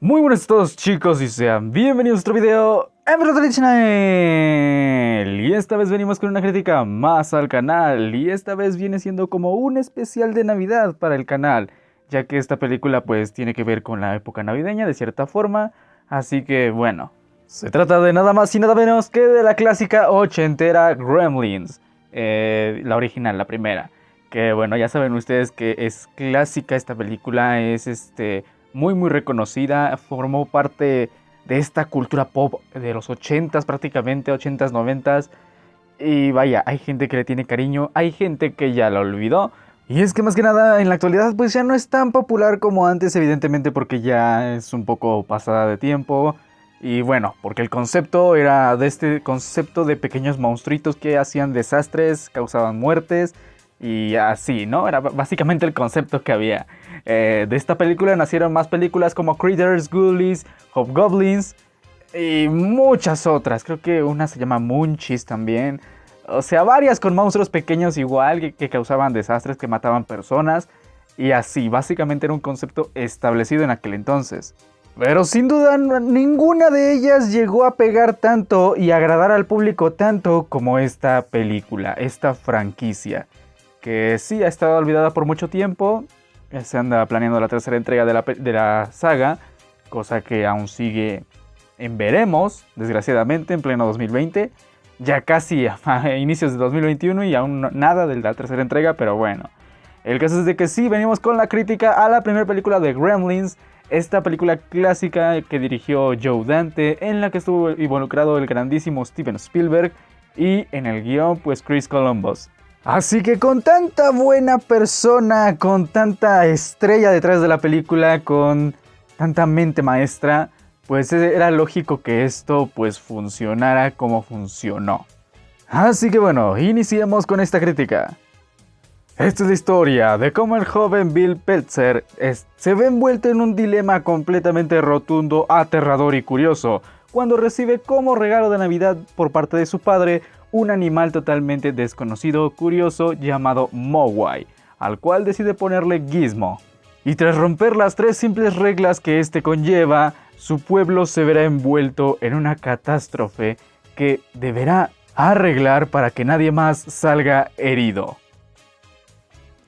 Muy buenas a todos, chicos, y sean bienvenidos a otro video en Brother Channel. Y esta vez venimos con una crítica más al canal, y esta vez viene siendo como un especial de Navidad para el canal, ya que esta película pues tiene que ver con la época navideña de cierta forma. Así que bueno, se trata de nada más y nada menos que de la clásica ochentera Gremlins, la original, la primera. Que bueno, ya saben ustedes que es clásica esta película, es muy reconocida, formó parte de esta cultura pop de los 80s prácticamente, 80s, 90s. Y vaya, hay gente que le tiene cariño, hay gente que ya la olvidó. Y es que más que nada en la actualidad pues ya no es tan popular como antes, evidentemente porque ya es un poco pasada de tiempo. Y bueno, porque el concepto era de este concepto de pequeños monstruitos que hacían desastres, causaban muertes y así, ¿no? Era básicamente el concepto que había. De esta película nacieron más películas como Critters, Ghoulies, Hobgoblins y muchas otras. Creo que una se llama Munchies también. O sea, varias con monstruos pequeños igual que causaban desastres, que mataban personas. Y así, básicamente era un concepto establecido en aquel entonces. Pero sin duda ninguna de ellas llegó a pegar tanto y agradar al público tanto como esta película, esta franquicia. Que sí ha estado olvidada por mucho tiempo. Se anda planeando la tercera entrega de la saga, cosa que aún sigue en veremos, desgraciadamente, en pleno 2020. Ya casi a inicios de 2021 y aún nada de la tercera entrega, pero bueno. El caso es de que sí, venimos con la crítica a la primera película de Gremlins, esta película clásica que dirigió Joe Dante, en la que estuvo involucrado el grandísimo Steven Spielberg y en el guión pues Chris Columbus. Así que con tanta buena persona, con tanta estrella detrás de la película, con tanta mente maestra, pues era lógico que esto pues funcionara como funcionó. Así que bueno, iniciemos con esta crítica. Esta es la historia de cómo el joven Bill Peltzer se ve envuelto en un dilema completamente rotundo, aterrador y curioso, cuando recibe como regalo de Navidad por parte de su padre un animal totalmente desconocido, curioso, llamado Mogwai, al cual decide ponerle Gizmo. Y tras romper las tres simples reglas que este conlleva, su pueblo se verá envuelto en una catástrofe que deberá arreglar para que nadie más salga herido.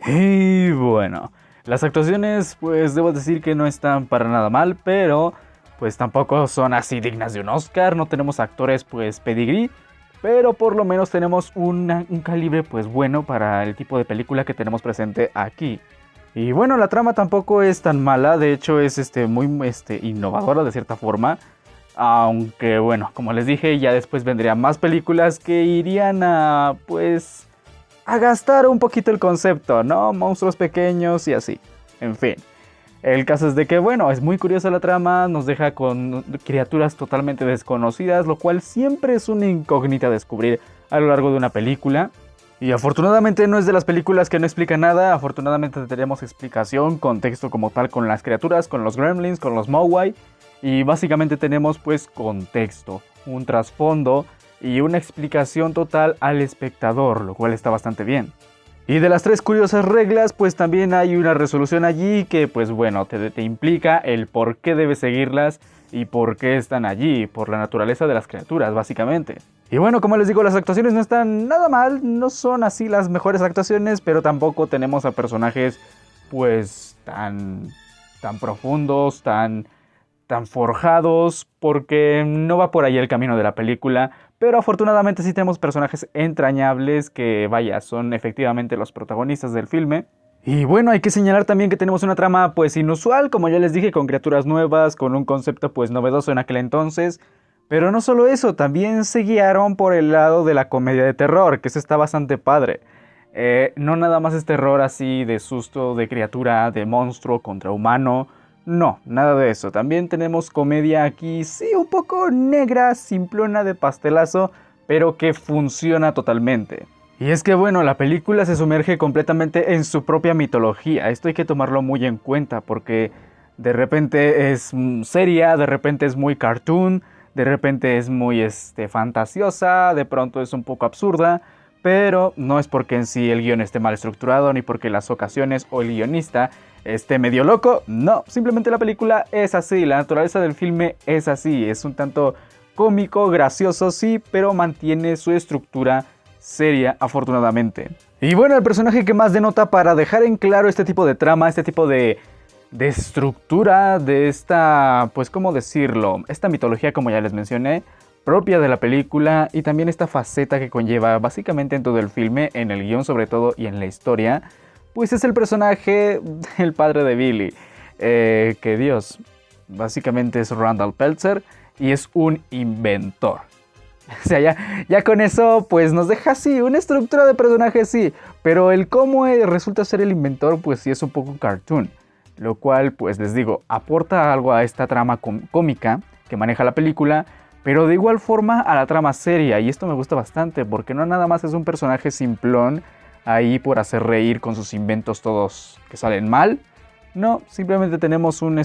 Y bueno, las actuaciones pues debo decir que no están para nada mal, pero pues tampoco son así dignas de un Oscar, no tenemos actores pues pedigrí, pero por lo menos tenemos un calibre pues bueno para el tipo de película que tenemos presente aquí. Y bueno, la trama tampoco es tan mala, de hecho es muy innovadora de cierta forma. Aunque bueno, como les dije, ya después vendrían más películas que irían a pues a gastar un poquito el concepto, ¿no? Monstruos pequeños y así. En fin. El caso es de que, bueno, es muy curiosa la trama, nos deja con criaturas totalmente desconocidas, lo cual siempre es una incógnita a descubrir a lo largo de una película. Y afortunadamente no es de las películas que no explican nada, afortunadamente tenemos explicación, contexto como tal con las criaturas, con los gremlins, con los Mogwai. Y básicamente tenemos pues contexto, un trasfondo y una explicación total al espectador, lo cual está bastante bien. Y de las tres curiosas reglas, pues también hay una resolución allí que pues bueno, te implica el por qué debes seguirlas y por qué están allí, por la naturaleza de las criaturas, básicamente. Y bueno, como les digo, las actuaciones no están nada mal, no son así las mejores actuaciones, pero tampoco tenemos a personajes pues tan profundos, tan forjados, porque no va por ahí el camino de la película. Pero afortunadamente sí tenemos personajes entrañables que, vaya, son efectivamente los protagonistas del filme. Y bueno, hay que señalar también que tenemos una trama pues inusual, como ya les dije, con criaturas nuevas, con un concepto pues novedoso en aquel entonces. Pero no solo eso, también se guiaron por el lado de la comedia de terror, que eso está bastante padre. No nada más es terror así de susto, de criatura, de monstruo contra humano. No, nada de eso. También tenemos comedia aquí, sí, un poco negra, simplona de pastelazo, pero que funciona totalmente. Y es que bueno, la película se sumerge completamente en su propia mitología. Esto hay que tomarlo muy en cuenta porque de repente es seria, de repente es muy cartoon, de repente es muy fantasiosa, de pronto es un poco absurda. Pero no es porque en sí el guión esté mal estructurado, ni porque las ocasiones o el guionista medio loco. No, simplemente la película es así, la naturaleza del filme es así. Es un tanto cómico, gracioso, sí, pero mantiene su estructura seria, afortunadamente. Y bueno, el personaje que más denota para dejar en claro este tipo de trama, este tipo de estructura, de esta, pues, ¿cómo decirlo? Esta mitología, como ya les mencioné, propia de la película, y también esta faceta que conlleva básicamente en todo el filme, en el guión sobre todo y en la historia, pues es el personaje del padre de Billy, que Dios, básicamente es Randall Peltzer y es un inventor. O sea, ya con eso pues nos deja así, una estructura de personaje sí, pero el cómo resulta ser el inventor pues sí es un poco cartoon, lo cual pues les digo, aporta algo a esta trama cómica que maneja la película, pero de igual forma a la trama seria, y esto me gusta bastante porque no nada más es un personaje simplón ahí por hacer reír con sus inventos todos que salen mal. No, simplemente tenemos un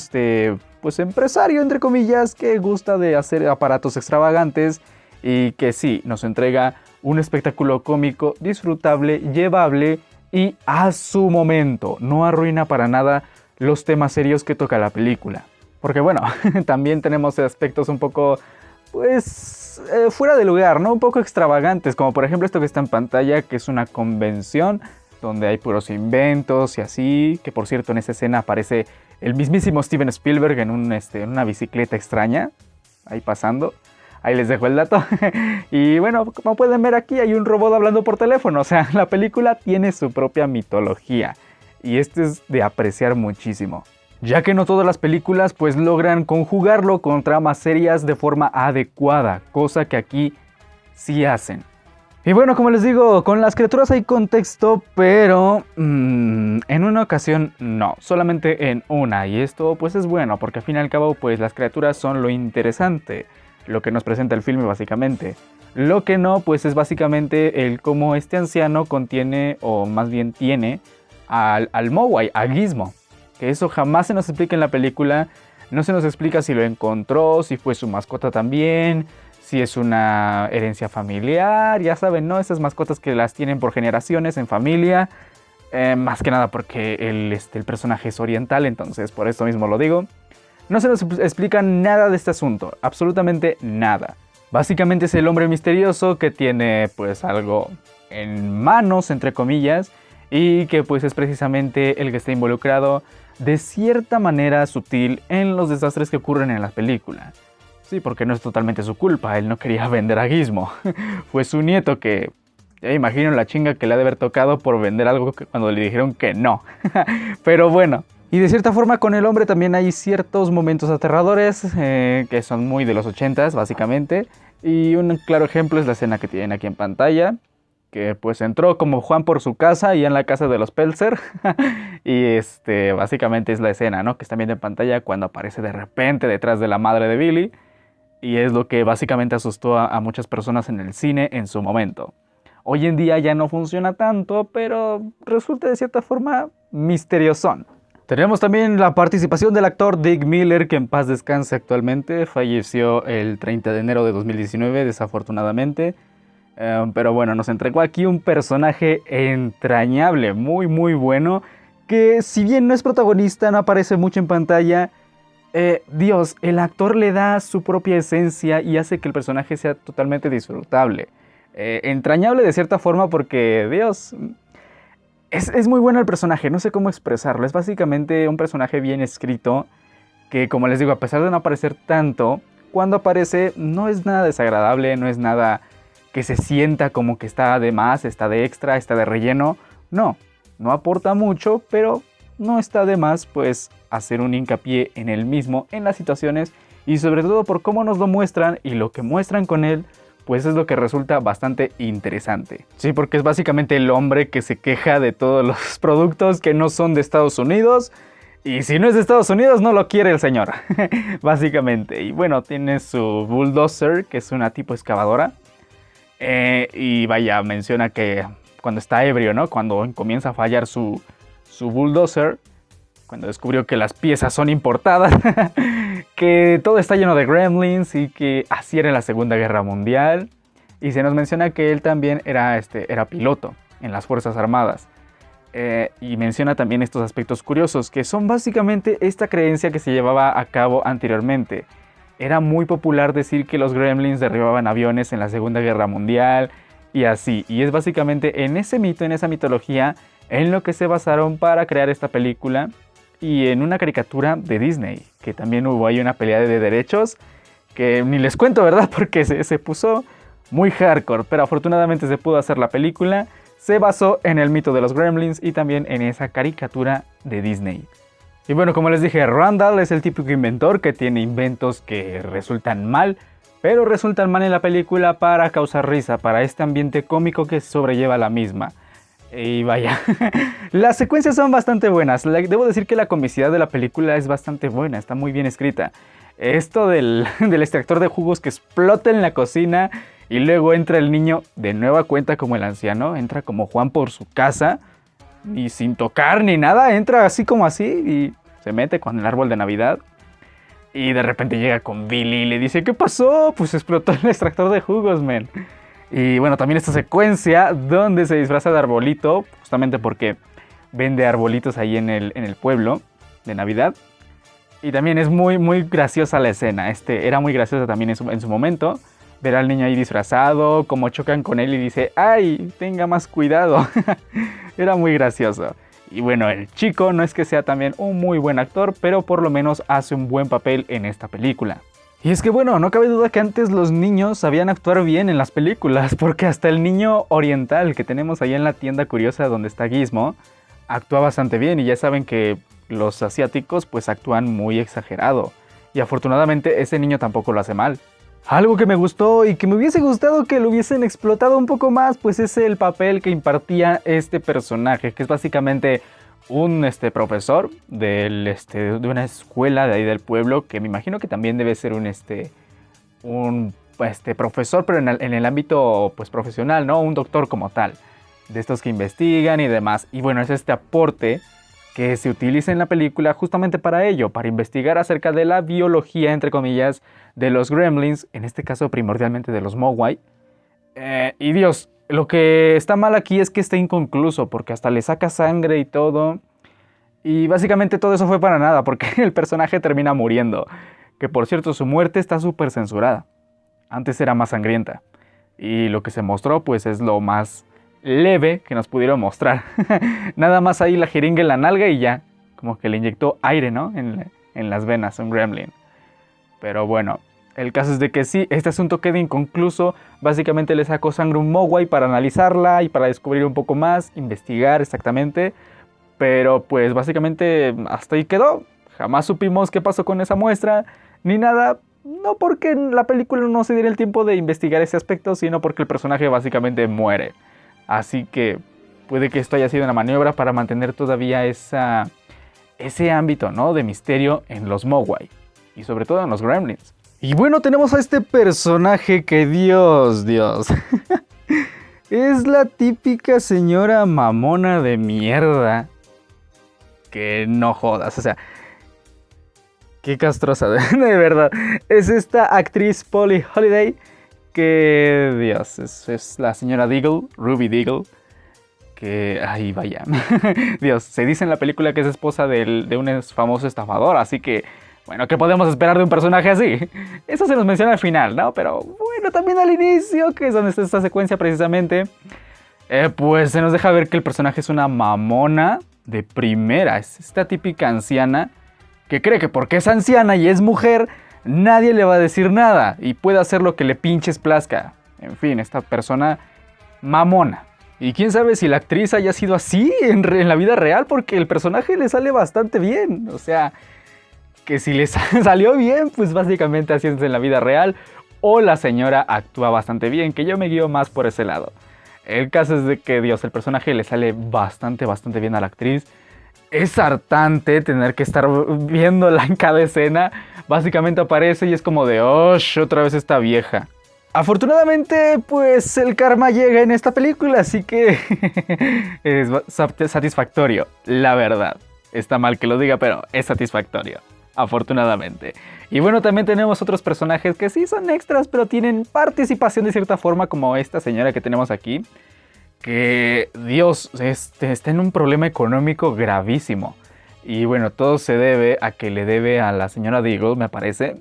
pues empresario entre comillas que gusta de hacer aparatos extravagantes y que sí, nos entrega un espectáculo cómico, disfrutable, llevable y a su momento. No arruina para nada los temas serios que toca la película. Porque bueno, también tenemos aspectos un poco, pues, fuera de lugar, ¿no? Un poco extravagantes, como por ejemplo esto que está en pantalla, que es una convención donde hay puros inventos y así, que por cierto en esa escena aparece el mismísimo Steven Spielberg en una bicicleta extraña, ahí pasando. Ahí les dejo el dato. Y bueno, como pueden ver aquí hay un robot hablando por teléfono. O sea, la película tiene su propia mitología. Y esto es de apreciar muchísimo. Ya que no todas las películas pues logran conjugarlo con tramas serias de forma adecuada. Cosa que aquí sí hacen. Y bueno, como les digo, con las criaturas hay contexto, pero en una ocasión no, solamente en una. Y esto pues es bueno, porque al fin y al cabo pues las criaturas son lo interesante, lo que nos presenta el filme básicamente. Lo que no pues es básicamente el cómo este anciano contiene, o más bien tiene, al Mogwai, a Gizmo. Que eso jamás se nos explica en la película, no se nos explica si lo encontró, si fue su mascota también, si es una herencia familiar, ya saben, ¿no? Esas mascotas que las tienen por generaciones en familia, más que nada porque el personaje es oriental, entonces por eso mismo lo digo. No se nos explica nada de este asunto, absolutamente nada. Básicamente es el hombre misterioso que tiene pues algo en manos, entre comillas, y que pues es precisamente el que está involucrado de cierta manera sutil en los desastres que ocurren en la película. Sí, porque no es totalmente su culpa, él no quería vender a Gizmo. Fue su nieto que, ya imagino la chinga que le ha de haber tocado por vender algo cuando le dijeron que no. Pero bueno. Y de cierta forma con el hombre también hay ciertos momentos aterradores que son muy de los 80s básicamente. Y un claro ejemplo es la escena que tienen aquí en pantalla. Que pues entró como Juan por su casa y en la casa de los Peltzer. Y básicamente es la escena, ¿no? Que están viendo en pantalla cuando aparece de repente detrás de la madre de Billy. Y es lo que básicamente asustó a muchas personas en el cine en su momento. Hoy en día ya no funciona tanto, pero resulta de cierta forma misteriosón. Tenemos también la participación del actor Dick Miller, que en paz descanse actualmente. Falleció el 30 de enero de 2019, desafortunadamente. Pero bueno, nos entregó aquí un personaje entrañable, muy muy bueno, que si bien no es protagonista, no aparece mucho en pantalla, Dios, el actor le da su propia esencia y hace que el personaje sea totalmente disfrutable. Entrañable de cierta forma porque, Dios, es muy bueno el personaje, no sé cómo expresarlo. Es básicamente un personaje bien escrito que, como les digo, a pesar de no aparecer tanto, cuando aparece no es nada desagradable, no es nada que se sienta como que está de más, está de extra, está de relleno. No aporta mucho, pero no está de más pues hacer un hincapié en él mismo, en las situaciones y sobre todo por cómo nos lo muestran y lo que muestran con él, pues es lo que resulta bastante interesante. Sí, porque es básicamente el hombre que se queja de todos los productos que no son de Estados Unidos. Y si no es de Estados Unidos, no lo quiere el señor, básicamente. Y bueno, tiene su bulldozer, que es una tipo excavadora. Y vaya, menciona que cuando está ebrio, ¿no? Cuando comienza a fallar su bulldozer, cuando descubrió que las piezas son importadas, que todo está lleno de gremlins y que así era en la Segunda Guerra Mundial. Y se nos menciona que él también era piloto en las Fuerzas Armadas. Y menciona también estos aspectos curiosos, que son básicamente esta creencia que se llevaba a cabo anteriormente. Era muy popular decir que los gremlins derribaban aviones en la Segunda Guerra Mundial y así. Y es básicamente en ese mito, en esa mitología, en lo que se basaron para crear esta película y en una caricatura de Disney, que también hubo ahí una pelea de derechos, que ni les cuento, ¿verdad? Porque se puso muy hardcore, pero afortunadamente se pudo hacer la película. Se basó en el mito de los gremlins y también en esa caricatura de Disney. Y bueno, como les dije, Randall es el típico inventor que tiene inventos que resultan mal, pero resultan mal en la película para causar risa, para este ambiente cómico que sobrelleva la misma. Y vaya, las secuencias son bastante buenas. Debo decir que la comicidad de la película es bastante buena, está muy bien escrita. Esto del extractor de jugos que explota en la cocina y luego entra el niño de nueva cuenta como el anciano, entra como Juan por su casa y sin tocar ni nada, entra así como así y se mete con el árbol de Navidad. Y de repente llega con Billy y le dice, ¿qué pasó? Pues explotó el extractor de jugos, men. Y bueno, también esta secuencia donde se disfraza de arbolito, justamente porque vende arbolitos ahí en el pueblo de Navidad. Y también es muy, muy graciosa la escena. Era muy graciosa también en su momento. Ver al niño ahí disfrazado, como chocan con él y dice, ¡ay, tenga más cuidado! Era muy gracioso. Y bueno, el chico no es que sea también un muy buen actor, pero por lo menos hace un buen papel en esta película. Y es que bueno, no cabe duda que antes los niños sabían actuar bien en las películas, porque hasta el niño oriental que tenemos ahí en la tienda curiosa donde está Gizmo, actúa bastante bien y ya saben que los asiáticos pues actúan muy exagerado. Y afortunadamente ese niño tampoco lo hace mal. Algo que me gustó y que me hubiese gustado que lo hubiesen explotado un poco más, pues es el papel que impartía este personaje, que es básicamente un profesor de una escuela de ahí del pueblo, que me imagino que también debe ser un profesor, pero en el ámbito pues profesional, ¿no? Un doctor como tal, de estos que investigan y demás. Y bueno, es este aporte que se utiliza en la película justamente para ello, para investigar acerca de la biología, entre comillas, de los gremlins, en este caso primordialmente de los Mogwai. Y Dios, lo que está mal aquí es que está inconcluso, porque hasta le saca sangre y todo. Y básicamente todo eso fue para nada, porque el personaje termina muriendo. Que por cierto, su muerte está súper censurada. Antes era más sangrienta. Y lo que se mostró, pues es lo más leve que nos pudieron mostrar. Nada más ahí la jeringa en la nalga y ya. Como que le inyectó aire, ¿no? En las venas, un gremlin. Pero bueno, el caso es de que sí, este asunto queda inconcluso. Básicamente le sacó sangre a un Mogwai para analizarla y para descubrir un poco más, investigar exactamente. Pero pues básicamente hasta ahí quedó. Jamás supimos qué pasó con esa muestra, ni nada. No porque en la película no se diera el tiempo de investigar ese aspecto, sino porque el personaje básicamente muere. Así que puede que esto haya sido una maniobra para mantener todavía ese ámbito, ¿no?, de misterio en los Mogwai. Y sobre todo en los gremlins. Y bueno, tenemos a este personaje que Dios. Es la típica señora mamona de mierda. Que no jodas, o sea, qué castrosa, de verdad. Es esta actriz Polly Holiday, que, Dios, es la señora Deagle, Ruby Deagle, que, ay, vaya, Dios, se dice en la película que es esposa de un famoso estafador, así que, bueno, ¿qué podemos esperar de un personaje así? Eso se nos menciona al final, ¿no? Pero, bueno, también al inicio, que es donde está esta secuencia precisamente, pues se nos deja ver que el personaje es una mamona de primera. Es esta típica anciana que cree que porque es anciana y es mujer, nadie le va a decir nada y puede hacer lo que le pinches plazca. En fin, esta persona mamona. Y quién sabe si la actriz haya sido así en la vida real, porque el personaje le sale bastante bien. O sea, que si le salió bien, pues básicamente así es en la vida real. O la señora actúa bastante bien, que yo me guío más por ese lado. El caso es de que, Dios, el personaje le sale bastante bien a la actriz. Es hartante tener que estar viéndola en cada escena. Básicamente aparece y es como de, ¡oh, otra vez esta vieja! Afortunadamente, pues el karma llega en esta película, así que es satisfactorio, la verdad. Está mal que lo diga, pero es satisfactorio, afortunadamente. Y bueno, también tenemos otros personajes que sí son extras, pero tienen participación de cierta forma, como esta señora que tenemos aquí, que Dios está en un problema económico gravísimo. Y bueno, todo se debe a que le debe a la señora Deagle, me parece.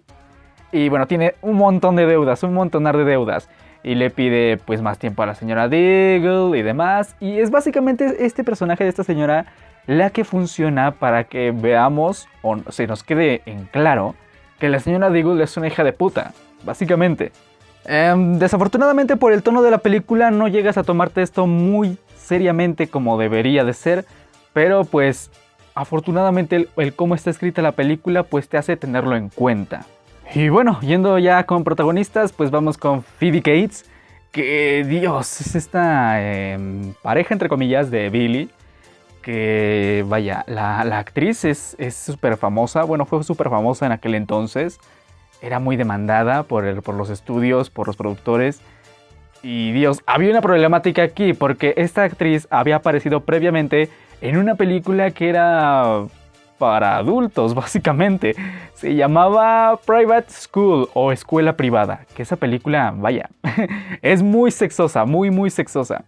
Y bueno, tiene un montón de deudas, un montonar de deudas. Y le pide pues más tiempo a la señora Deagle y demás. Y es básicamente este personaje de esta señora la que funciona para que veamos o se nos quede en claro que la señora Deagle es una hija de puta, básicamente. Desafortunadamente por el tono de la película no llegas a tomarte esto muy seriamente como debería de ser, pero pues afortunadamente el cómo está escrita la película pues te hace tenerlo en cuenta. Y bueno, yendo ya con protagonistas, pues vamos con Phoebe Cates, que Dios, es esta pareja entre comillas de Billy, que vaya, la actriz es súper famosa, bueno, fue súper famosa en aquel entonces. Era muy demandada por los estudios, por los productores. Y Dios, había una problemática aquí porque esta actriz había aparecido previamente en una película que era para adultos, básicamente. Se llamaba Private School o Escuela Privada. Que esa película, vaya, es muy sexosa, muy, muy sexosa.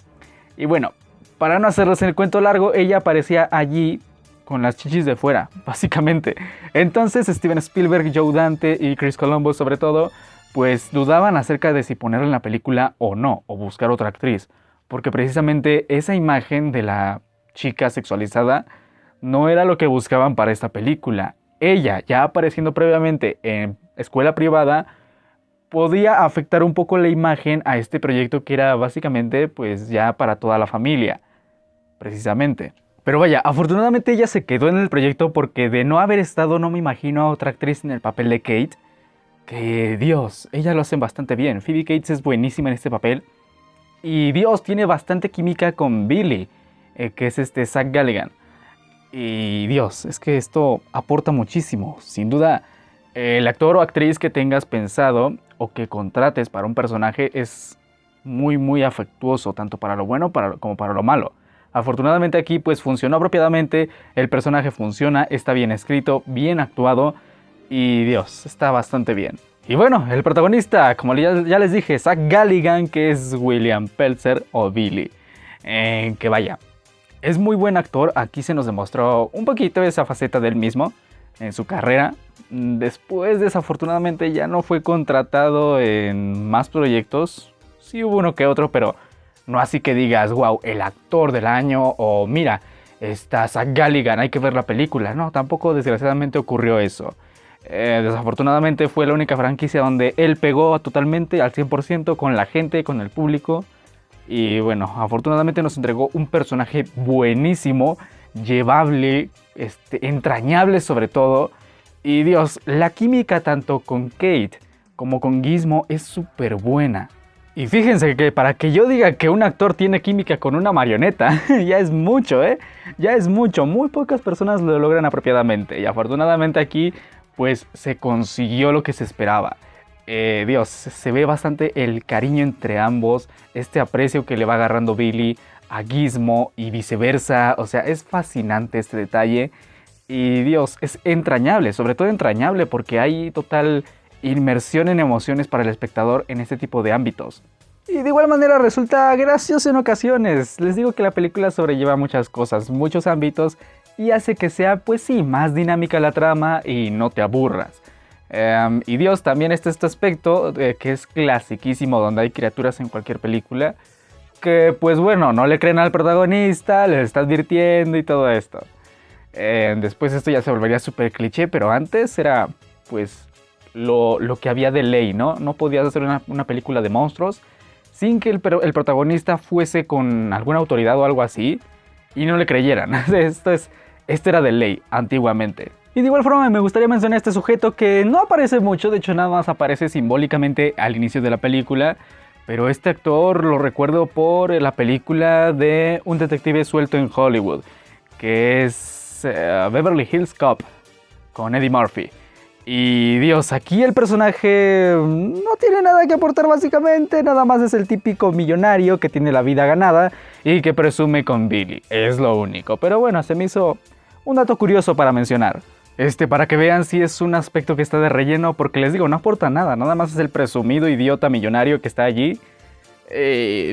Y bueno, para no hacerles el cuento largo, ella aparecía allí con las chichis de fuera, básicamente. Entonces Steven Spielberg, Joe Dante y Chris Columbus sobre todo, pues dudaban acerca de si ponerla en la película o no, o buscar otra actriz. Porque precisamente esa imagen de la chica sexualizada no era lo que buscaban para esta película. Ella, ya apareciendo previamente en Escuela Privada, podía afectar un poco la imagen a este proyecto que era básicamente pues ya para toda la familia, precisamente. Pero vaya, afortunadamente ella se quedó en el proyecto porque de no haber estado no me imagino a otra actriz en el papel de Kate. Que Dios, ella lo hacen bastante bien. Phoebe Cates es buenísima en este papel. Y Dios, tiene bastante química con Billy, que es Zach Galligan. Y Dios, es que esto aporta muchísimo. Sin duda, el actor o actriz que tengas pensado o que contrates para un personaje es muy muy afectuoso, tanto para lo bueno como para lo malo. Afortunadamente aquí pues funcionó apropiadamente, el personaje funciona, está bien escrito, bien actuado y Dios, está bastante bien. Y bueno, el protagonista, como ya les dije, Zach Galligan, que es William Peltzer o Billy. Que vaya, es muy buen actor, aquí se nos demostró un poquito esa faceta del mismo en su carrera. Después desafortunadamente ya no fue contratado en más proyectos, sí hubo uno que otro, pero no así que digas, wow, el actor del año o mira, está Zach Galligan, hay que ver la película. No, tampoco desgraciadamente ocurrió eso. Desafortunadamente fue la única franquicia donde él pegó totalmente al 100% con la gente, con el público. Y bueno, afortunadamente nos entregó un personaje buenísimo, llevable, entrañable sobre todo. Y Dios, la química tanto con Kate como con Gizmo es súper buena. Y fíjense que para que yo diga que un actor tiene química con una marioneta, ya es mucho, ya es mucho. Muy pocas personas lo logran apropiadamente. Y afortunadamente aquí, pues se consiguió lo que se esperaba. Dios, se ve bastante el cariño entre ambos, este aprecio que le va agarrando Billy a Gizmo y viceversa. O sea, es fascinante este detalle. Y Dios, es entrañable, sobre todo entrañable porque hay total inmersión en emociones para el espectador en este tipo de ámbitos. Y de igual manera resulta gracioso en ocasiones. Les digo que la película sobrelleva muchas cosas, muchos ámbitos y hace que sea, pues sí, más dinámica la trama y no te aburras. Y Dios, también está este aspecto que es clasiquísimo, donde hay criaturas en cualquier película que, pues bueno, no le creen al protagonista, les está advirtiendo y todo esto. Después esto ya se volvería súper cliché, pero antes era, pues, lo que había de ley, ¿no? No podías hacer una película de monstruos sin que el protagonista fuese con alguna autoridad o algo así y no le creyeran. Esto era de ley antiguamente. Y de igual forma me gustaría mencionar a este sujeto que no aparece mucho, de hecho nada más aparece simbólicamente al inicio de la película, pero este actor lo recuerdo por la película de un detective suelto en Hollywood, que es Beverly Hills Cop, con Eddie Murphy. Y Dios, aquí el personaje no tiene nada que aportar básicamente, nada más es el típico millonario que tiene la vida ganada y que presume con Billy, es lo único. Pero bueno, se me hizo un dato curioso para mencionar. Para que vean si es un aspecto que está de relleno, porque les digo, no aporta nada, nada más es el presumido idiota millonario que está allí.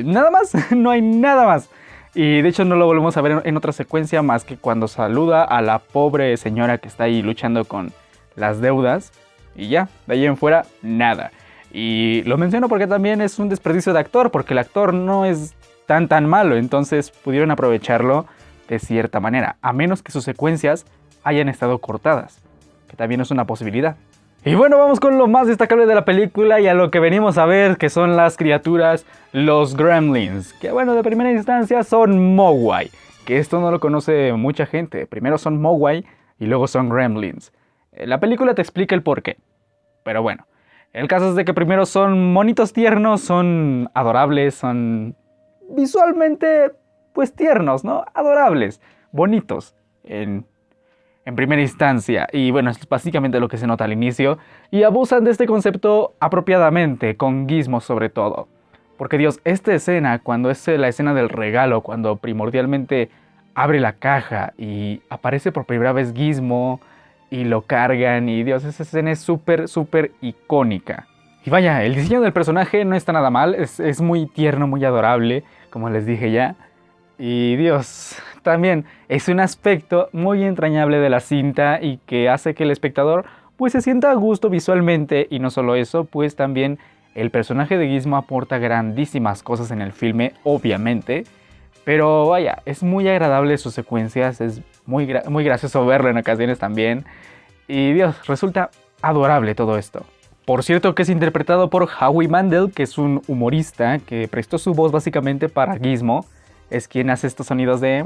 Nada más, no hay nada más. Y de hecho no lo volvemos a ver en otra secuencia más que cuando saluda a la pobre señora que está ahí luchando con las deudas. Y ya, de ahí en fuera, nada. Y lo menciono porque también es un desperdicio de actor, porque el actor no es tan malo, entonces pudieron aprovecharlo de cierta manera, a menos que sus secuencias hayan estado cortadas, que también es una posibilidad. Y bueno, vamos con lo más destacable de la película y a lo que venimos a ver, que son las criaturas, los gremlins, que bueno, de primera instancia son Mogwai, que esto no lo conoce mucha gente. Primero son Mogwai y luego son gremlins. La película te explica el porqué, pero bueno, el caso es de que primero son monitos tiernos, son adorables, son visualmente pues tiernos, ¿no? Adorables, bonitos en primera instancia. Y bueno, es básicamente lo que se nota al inicio. Y abusan de este concepto apropiadamente, con Gizmo sobre todo. Porque Dios, esta escena, cuando es la escena del regalo, cuando primordialmente abre la caja y aparece por primera vez Gizmo y lo cargan y Dios, esa escena es súper icónica. Y vaya, el diseño del personaje no está nada mal, es muy tierno, muy adorable, como les dije ya. Y Dios, también es un aspecto muy entrañable de la cinta y que hace que el espectador pues se sienta a gusto visualmente. Y no solo eso, pues también el personaje de Gizmo aporta grandísimas cosas en el filme, obviamente. Pero vaya, es muy agradable sus secuencias, es muy gracioso verlo en ocasiones también. Y Dios, resulta adorable todo esto. Por cierto que es interpretado por Howie Mandel, que es un humorista que prestó su voz básicamente para Gizmo. Es quien hace estos sonidos de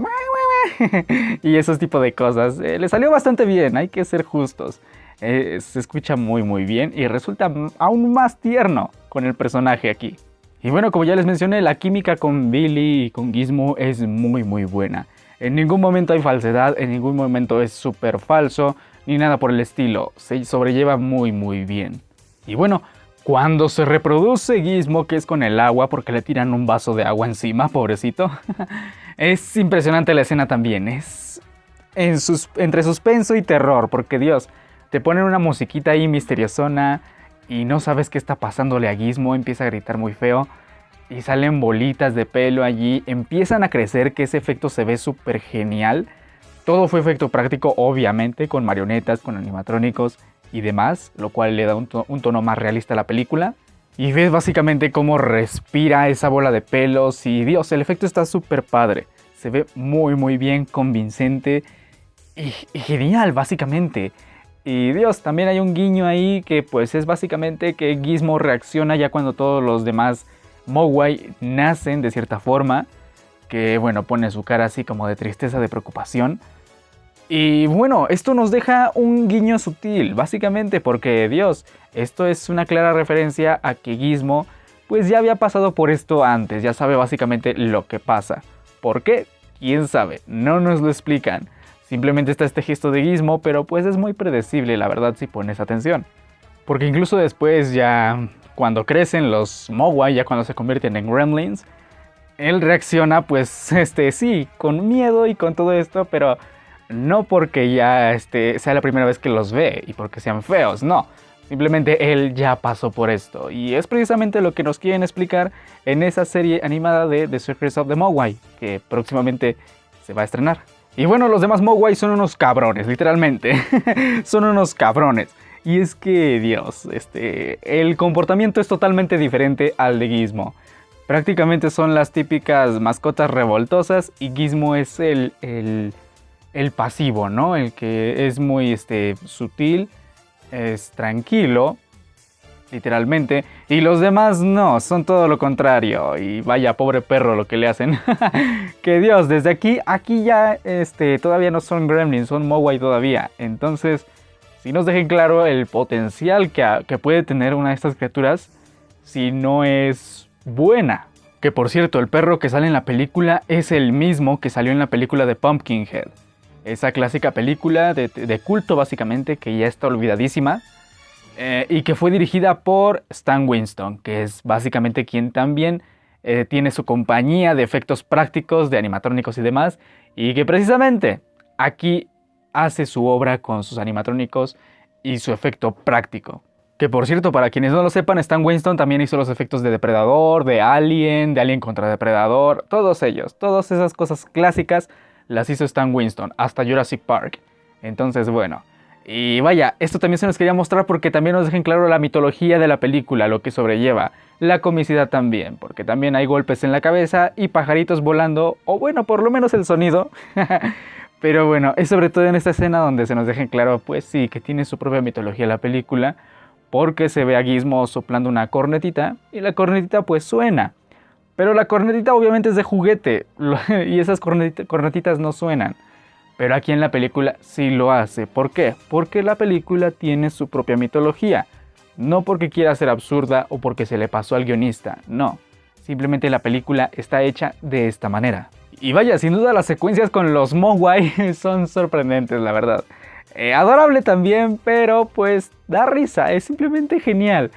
y esos tipos de cosas. Le salió bastante bien, hay que ser justos. Se escucha muy bien y resulta aún más tierno con el personaje aquí. Y bueno, como ya les mencioné, la química con Billy y con Gizmo es muy buena. En ningún momento hay falsedad, en ningún momento es súper falso, ni nada por el estilo. Se sobrelleva muy bien. Y bueno, cuando se reproduce Gizmo, que es con el agua, porque le tiran un vaso de agua encima, pobrecito. Es impresionante la escena también, es entre suspenso y terror, porque Dios, te ponen una musiquita ahí misteriosona y no sabes qué está pasándole a Gizmo, empieza a gritar muy feo y salen bolitas de pelo allí, empiezan a crecer, que ese efecto se ve súper genial. Todo fue efecto práctico, obviamente, con marionetas, con animatrónicos y demás, lo cual le da un tono más realista a la película. Y ves básicamente cómo respira esa bola de pelos y Dios, el efecto está súper padre. Se ve muy bien, convincente y genial básicamente. Y Dios, también hay un guiño ahí que pues es básicamente que Gizmo reacciona ya cuando todos los demás Mogwai nacen de cierta forma. Que bueno, pone su cara así como de tristeza, de preocupación. Y bueno, esto nos deja un guiño sutil, básicamente porque Dios, esto es una clara referencia a que Gizmo pues ya había pasado por esto antes, ya sabe básicamente lo que pasa. ¿Por qué? ¿Quién sabe? No nos lo explican. Simplemente está este gesto de Gizmo, pero pues es muy predecible, la verdad, si pones atención. Porque incluso después ya, cuando crecen los Mogwai, ya cuando se convierten en gremlins, él reacciona pues sí, con miedo y con todo esto, pero no porque ya sea la primera vez que los ve y porque sean feos, no. Simplemente él ya pasó por esto y es precisamente lo que nos quieren explicar en esa serie animada de The Secrets of the Mogwai, que próximamente se va a estrenar. Y bueno, los demás Mogwai son unos cabrones, literalmente. Son unos cabrones. Y es que, Dios, el comportamiento es totalmente diferente al de Gizmo. Prácticamente son las típicas mascotas revoltosas y Gizmo es el pasivo, ¿no? El que es muy sutil, es tranquilo, literalmente. Y los demás no, son todo lo contrario. Y vaya, pobre perro lo que le hacen. Que Dios, desde aquí ya todavía no son gremlins, son Mogwai todavía. Entonces, si nos dejen claro el potencial que puede tener una de estas criaturas si no es buena. Que por cierto, el perro que sale en la película es el mismo que salió en la película de Pumpkinhead. Esa clásica película de culto básicamente, que ya está olvidadísima. Y que fue dirigida por Stan Winston, que es básicamente quien también tiene su compañía de efectos prácticos, de animatrónicos y demás. Y que precisamente aquí hace su obra con sus animatrónicos y su efecto práctico. Que por cierto, para quienes no lo sepan, Stan Winston también hizo los efectos de Depredador, de Alien contra Depredador, todos ellos, todas esas cosas clásicas las hizo Stan Winston, hasta Jurassic Park. Entonces, bueno, y vaya, esto también se nos quería mostrar porque también nos dejan claro la mitología de la película, lo que sobrelleva, la comicidad también, porque también hay golpes en la cabeza y pajaritos volando, o bueno, por lo menos el sonido. Pero bueno, es sobre todo en esta escena donde se nos deja claro, pues sí, que tiene su propia mitología la película, porque se ve a Gizmo soplando una cornetita y la cornetita pues suena. Pero la cornetita obviamente es de juguete y esas cornetitas no suenan. Pero aquí en la película sí lo hace. ¿Por qué? Porque la película tiene su propia mitología. No porque quiera ser absurda o porque se le pasó al guionista, no. Simplemente la película está hecha de esta manera. Y vaya, sin duda las secuencias con los Mogwai son sorprendentes, la verdad. Adorable también, pero pues da risa, es simplemente genial.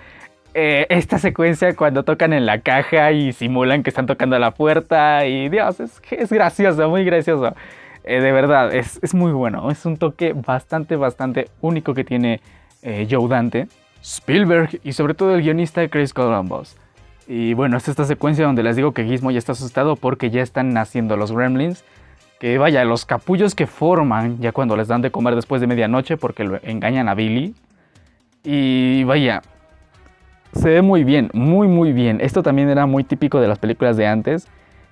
Esta secuencia cuando tocan en la caja y simulan que están tocando a la puerta y Dios, es gracioso, muy gracioso. De verdad, es muy bueno, es un toque bastante único que tiene Joe Dante, Spielberg y sobre todo el guionista Chris Columbus. Y bueno, es esta secuencia donde les digo que Gizmo ya está asustado porque ya están naciendo los gremlins. Que vaya, los capullos que forman ya cuando les dan de comer después de medianoche porque lo engañan a Billy. Y vaya, se ve muy bien, muy bien. Esto también era muy típico de las películas de antes.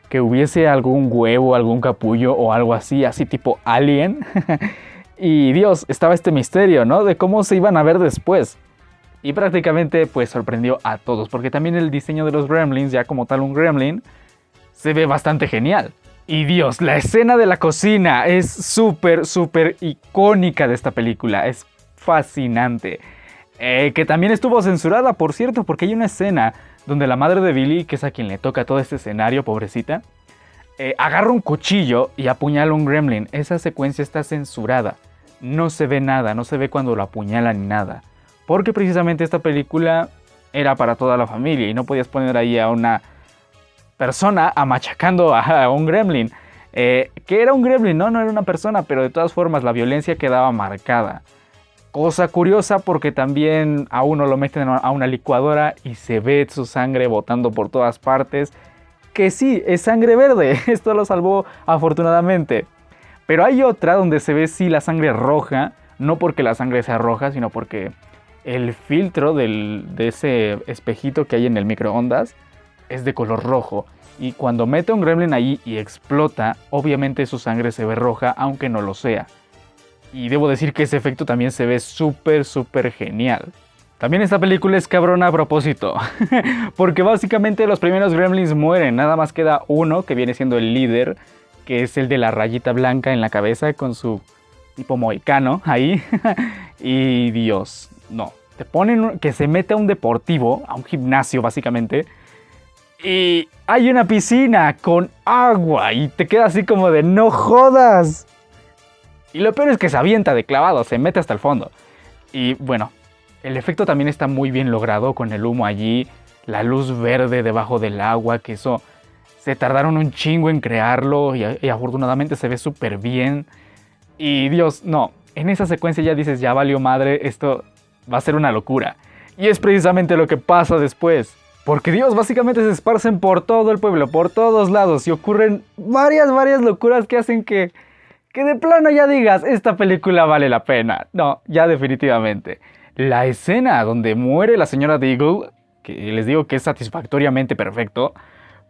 Que hubiese algún huevo, algún capullo o algo así tipo Alien. Y Dios, estaba este misterio, ¿no? De cómo se iban a ver después. Y prácticamente pues sorprendió a todos. Porque también el diseño de los gremlins, ya como tal un gremlin, se ve bastante genial. Y Dios, la escena de la cocina es súper icónica de esta película, es fascinante. Que también estuvo censurada, por cierto, porque hay una escena donde la madre de Billy, que es a quien le toca todo este escenario, pobrecita, agarra un cuchillo y apuñala a un gremlin. Esa secuencia está censurada, no se ve nada, no se ve cuando lo apuñalan ni nada. Porque precisamente esta película era para toda la familia y no podías poner ahí a una persona machacando a un gremlin. Que era un gremlin, no era una persona, pero de todas formas la violencia quedaba marcada. Cosa curiosa porque también a uno lo meten a una licuadora y se ve su sangre botando por todas partes. Que sí, es sangre verde, esto lo salvó afortunadamente. Pero hay otra donde se ve sí la sangre roja, no porque la sangre sea roja, sino porque el filtro de ese espejito que hay en el microondas es de color rojo. Y cuando mete un gremlin ahí y explota, obviamente su sangre se ve roja, aunque no lo sea. Y debo decir que ese efecto también se ve súper genial. También esta película es cabrona a propósito. Porque básicamente los primeros gremlins mueren. Nada más queda uno que viene siendo el líder, que es el de la rayita blanca en la cabeza con su tipo mohicano ahí. Y Dios, no. Te ponen que se mete a un deportivo, a un gimnasio básicamente. Y hay una piscina con agua y te queda así como de no jodas. Y lo peor es que se avienta de clavado, se mete hasta el fondo. Y bueno, el efecto también está muy bien logrado con el humo allí, la luz verde debajo del agua, que eso se tardaron un chingo en crearlo y afortunadamente se ve súper bien. Y Dios, no, en esa secuencia ya dices, ya valió madre, esto va a ser una locura. Y es precisamente lo que pasa después. Porque Dios, básicamente se esparcen por todo el pueblo, por todos lados y ocurren varias locuras que hacen que de plano ya digas, esta película vale la pena. No, ya definitivamente. La escena donde muere la señora Deagle, que les digo que es satisfactoriamente perfecto,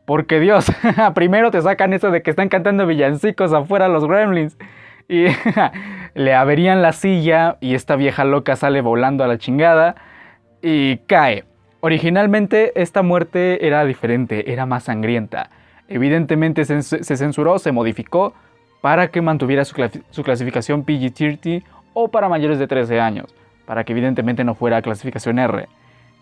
porque Dios, primero te sacan eso de que están cantando villancicos afuera los gremlins y le averían la silla y esta vieja loca sale volando a la chingada y cae. Originalmente esta muerte era diferente, era más sangrienta. Evidentemente se censuró, se modificó para que mantuviera su clasificación PG-13 o para mayores de 13 años, para que evidentemente no fuera clasificación R.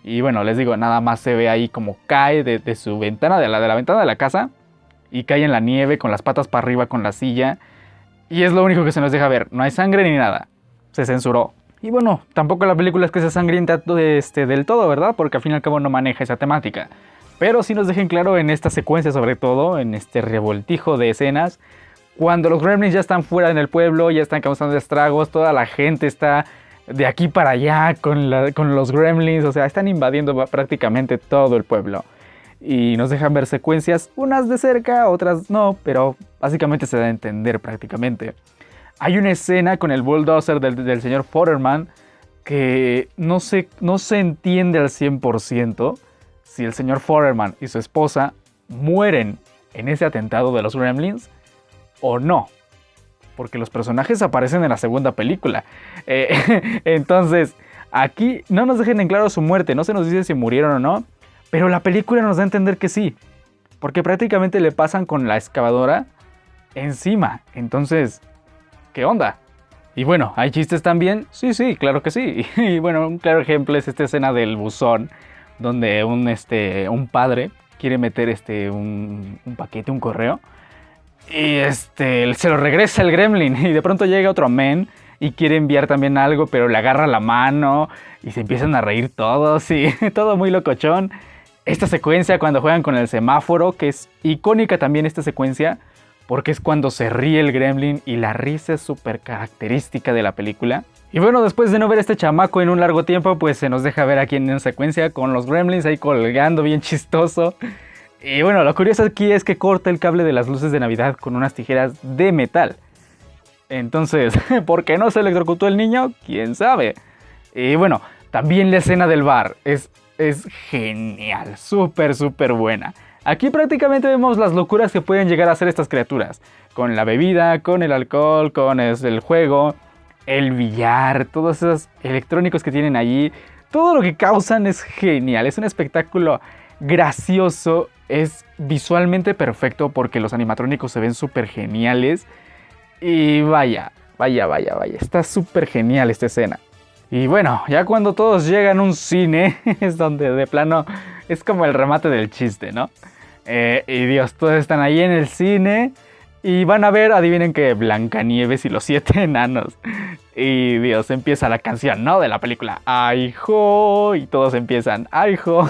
Y bueno, les digo, nada más se ve ahí como cae de su ventana, de la ventana de la casa, y cae en la nieve con las patas para arriba con la silla, y es lo único que se nos deja ver, no hay sangre ni nada, se censuró. Y bueno, tampoco la película es que se sangrienta del todo, ¿verdad? Porque al fin y al cabo no maneja esa temática. Pero sí nos dejen claro en esta secuencia, sobre todo, en este revoltijo de escenas, cuando los gremlins ya están fuera en el pueblo, ya están causando estragos, toda la gente está de aquí para allá con los gremlins, o sea, están invadiendo prácticamente todo el pueblo. Y nos dejan ver secuencias, unas de cerca, otras no, pero básicamente se da a entender prácticamente. Hay una escena con el bulldozer del señor Futterman que no se entiende al 100% si el señor Futterman y su esposa mueren en ese atentado de los gremlins o no. Porque los personajes aparecen en la segunda película. Entonces, aquí no nos dejen en claro su muerte, no se nos dice si murieron o no, pero la película nos da a entender que sí, porque prácticamente le pasan con la excavadora encima. Entonces, ¿qué onda? Y bueno, ¿hay chistes también? Sí, claro que sí. Y bueno, un claro ejemplo es esta escena del buzón, donde un padre quiere meter un paquete, un correo, y se lo regresa el gremlin, y de pronto llega otro men y quiere enviar también algo, pero le agarra la mano y se empiezan a reír todos y todo muy locochón. Esta secuencia cuando juegan con el semáforo, que es icónica también esta secuencia, porque es cuando se ríe el gremlin y la risa es súper característica de la película. Y bueno, después de no ver a este chamaco en un largo tiempo, pues se nos deja ver aquí en secuencia con los gremlins ahí colgando bien chistoso. Y bueno, lo curioso aquí es que corta el cable de las luces de Navidad con unas tijeras de metal. Entonces, ¿por qué no se electrocutó el niño? ¿Quién sabe? Y bueno, también la escena del bar es genial, súper buena. Aquí prácticamente vemos las locuras que pueden llegar a hacer estas criaturas. Con la bebida, con el alcohol, con el juego, el billar, todos esos electrónicos que tienen allí. Todo lo que causan es genial, es un espectáculo gracioso, es visualmente perfecto porque los animatrónicos se ven súper geniales. Y vaya, está súper genial esta escena. Y bueno, ya cuando todos llegan a un cine, es donde de plano es como el remate del chiste, ¿no? Y Dios, todos están ahí en el cine y van a ver, adivinen que Blancanieves y los 7 enanos. Y Dios, empieza la canción, ¿no? De la película, ¡ay, jo! Y todos empiezan, ¡ay, jo!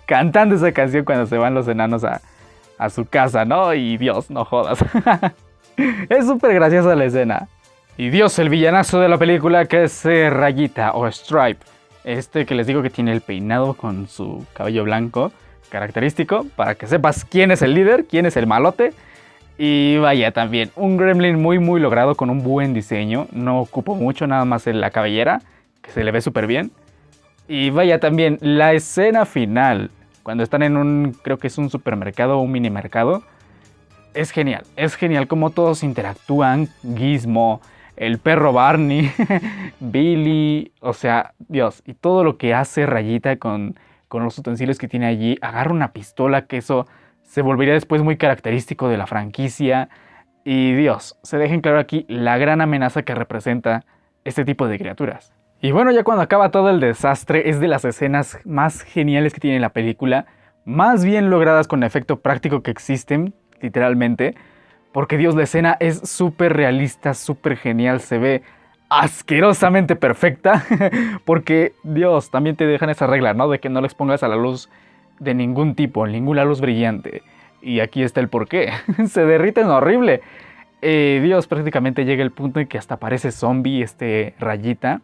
Cantando esa canción cuando se van los enanos a su casa, ¿no? Y Dios, no jodas. Es súper graciosa la escena. Y Dios, el villanazo de la película, que es Rayita o Stripe. Que les digo que tiene el peinado con su cabello blanco característico, para que sepas quién es el líder, quién es el malote. Y vaya, también un gremlin muy logrado con un buen diseño. No ocupo mucho, nada más en la cabellera, que se le ve súper bien. Y vaya, también la escena final, cuando están en creo que es un supermercado o un mini mercado. Es genial cómo todos interactúan. Gizmo, el perro Barney, Billy, o sea, Dios, y todo lo que hace Rayita con los utensilios que tiene allí. Agarra una pistola, que eso se volvería después muy característico de la franquicia. Y Dios, se deja en claro aquí la gran amenaza que representa este tipo de criaturas. Y bueno, ya cuando acaba todo el desastre, es de las escenas más geniales que tiene la película, más bien logradas con efecto práctico que existen, literalmente, porque Dios, la escena es súper realista, súper genial, se ve asquerosamente perfecta, porque Dios, también te dejan esa regla, ¿no? De que no les pongas a la luz de ningún tipo, ninguna luz brillante. Y aquí está el porqué, se derriten horrible. Dios, prácticamente llega el punto en que hasta parece zombie Rayita.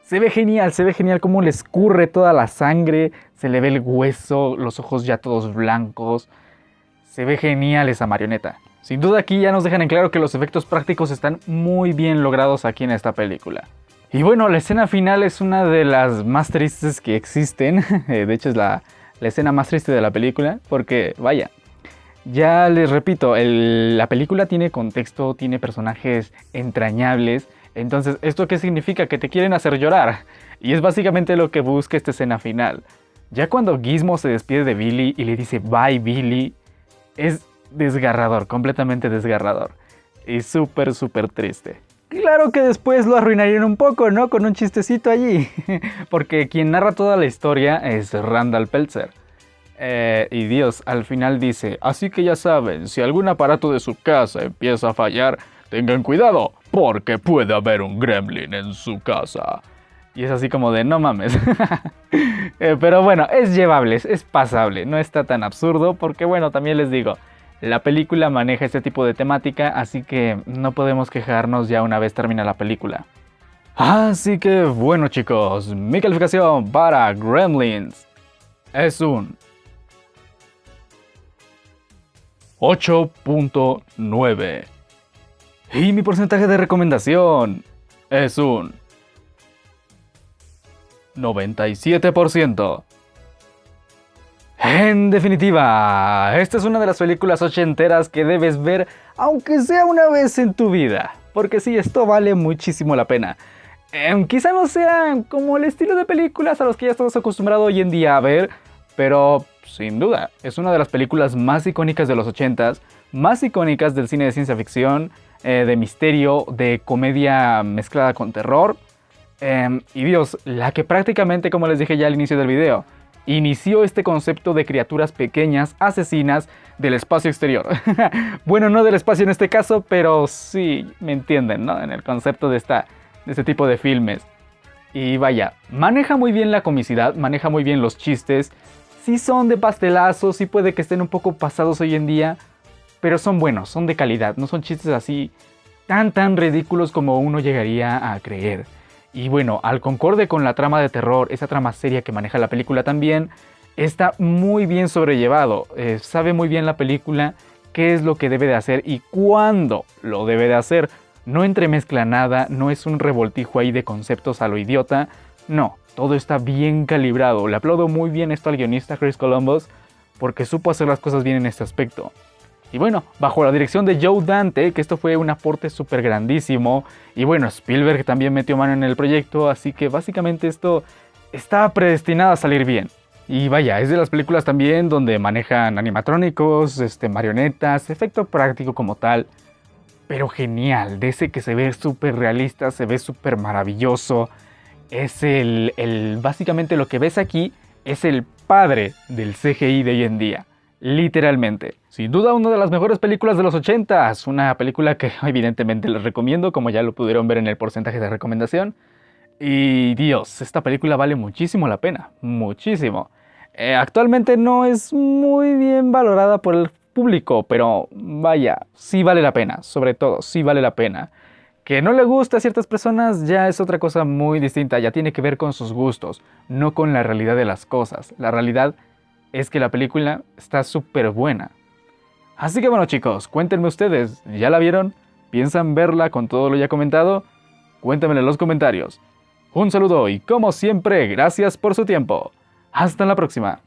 Se ve genial cómo le escurre toda la sangre, se le ve el hueso, los ojos ya todos blancos. Se ve genial esa marioneta. Sin duda aquí ya nos dejan en claro que los efectos prácticos están muy bien logrados aquí en esta película. Y bueno, la escena final es una de las más tristes que existen. De hecho es la escena más triste de la película, porque vaya, ya les repito, la película tiene contexto, tiene personajes entrañables. Entonces, ¿esto qué significa? Que te quieren hacer llorar. Y es básicamente lo que busca esta escena final. Ya cuando Gizmo se despide de Billy y le dice bye Billy, es desgarrador, completamente desgarrador. Y súper triste. Claro que después lo arruinarían un poco, ¿no? Con un chistecito allí. Porque quien narra toda la historia es Randall Peltzer. Y Dios al final dice, así que ya saben, si algún aparato de su casa empieza a fallar, tengan cuidado, porque puede haber un gremlin en su casa. Y es así como de, no mames. Pero bueno, es llevable, es pasable, no está tan absurdo, porque bueno, también les digo, la película maneja este tipo de temática, así que no podemos quejarnos ya una vez termina la película. Así que bueno chicos, mi calificación para Gremlins es un 8.9 y mi porcentaje de recomendación es un 97%. En definitiva, esta es una de las películas ochenteras que debes ver aunque sea una vez en tu vida, porque sí, esto vale muchísimo la pena. Quizá no sean como el estilo de películas a los que ya estamos acostumbrados hoy en día a ver, pero sin duda es una de las películas más icónicas de los ochentas, más icónicas del cine de ciencia ficción, de misterio, de comedia mezclada con terror. Y Dios, la que prácticamente, como les dije ya al inicio del video, inició este concepto de criaturas pequeñas, asesinas del espacio exterior. Bueno, no del espacio en este caso, pero sí, me entienden, ¿no? En el concepto de este tipo de filmes. Y vaya, maneja muy bien la comicidad, maneja muy bien los chistes. Sí son de pastelazo, sí puede que estén un poco pasados hoy en día, pero son buenos, son de calidad, no son chistes así tan ridículos como uno llegaría a creer. Y bueno, al concorde con la trama de terror, esa trama seria que maneja la película también, está muy bien sobrellevado. Sabe muy bien la película qué es lo que debe de hacer y cuándo lo debe de hacer. No entremezcla nada, no es un revoltijo ahí de conceptos a lo idiota. No, todo está bien calibrado. Le aplaudo muy bien esto al guionista Chris Columbus porque supo hacer las cosas bien en este aspecto. Y bueno, bajo la dirección de Joe Dante, que esto fue un aporte súper grandísimo. Y bueno, Spielberg también metió mano en el proyecto, así que básicamente esto estaba predestinado a salir bien. Y vaya, es de las películas también donde manejan animatrónicos, marionetas, efecto práctico como tal. Pero genial, de ese que se ve súper realista, se ve súper maravilloso. Es básicamente lo que ves aquí es el padre del CGI de hoy en día. Literalmente. Sin duda una de las mejores películas de los 80s. Una película que evidentemente les recomiendo, como ya lo pudieron ver en el porcentaje de recomendación. Y Dios, esta película vale muchísimo la pena. Muchísimo. Actualmente no es muy bien valorada por el público, pero vaya, sí vale la pena. Sobre todo, sí vale la pena. Que no le gusta a ciertas personas ya es otra cosa muy distinta. Ya tiene que ver con sus gustos, no con la realidad de las cosas. La realidad es que la película está súper buena. Así que bueno chicos, cuéntenme ustedes, ¿ya la vieron? ¿Piensan verla con todo lo ya comentado? Cuéntenmelo en los comentarios. Un saludo y como siempre, gracias por su tiempo. Hasta la próxima.